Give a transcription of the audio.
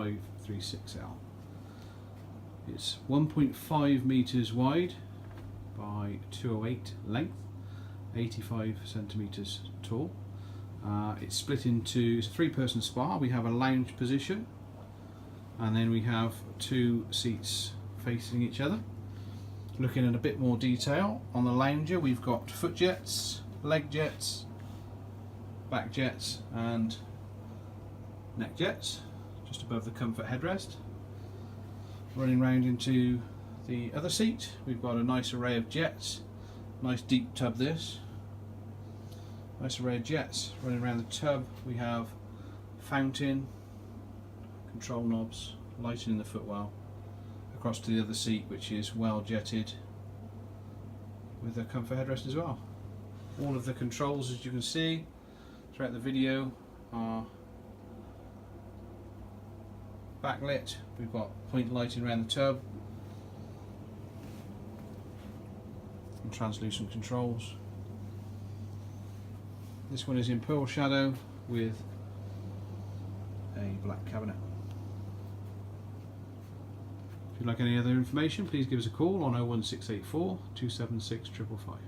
536L. It's 1.5 meters wide by 208 length, 85 centimeters tall. It's split into, it's a 3-person spa. We have a lounge position, and then we have 2 seats facing each other. Looking at a bit more detail on the lounger, we've got foot jets, leg jets, back jets and neck jets just above the comfort headrest. Running round into the other seat, we've got a nice array of jets. Nice deep tub this. Nice array of jets. Running around the tub we have fountain, control knobs, lighting in the footwell. Across to the other seat, which is well jetted with a comfort headrest as well. All of the controls, as you can see throughout the video, are backlit. We've got point lighting around the tub and translucent controls. This one is in pearl shadow with a black cabinet. If you'd like any other information, please give us a call on 01684 276 555.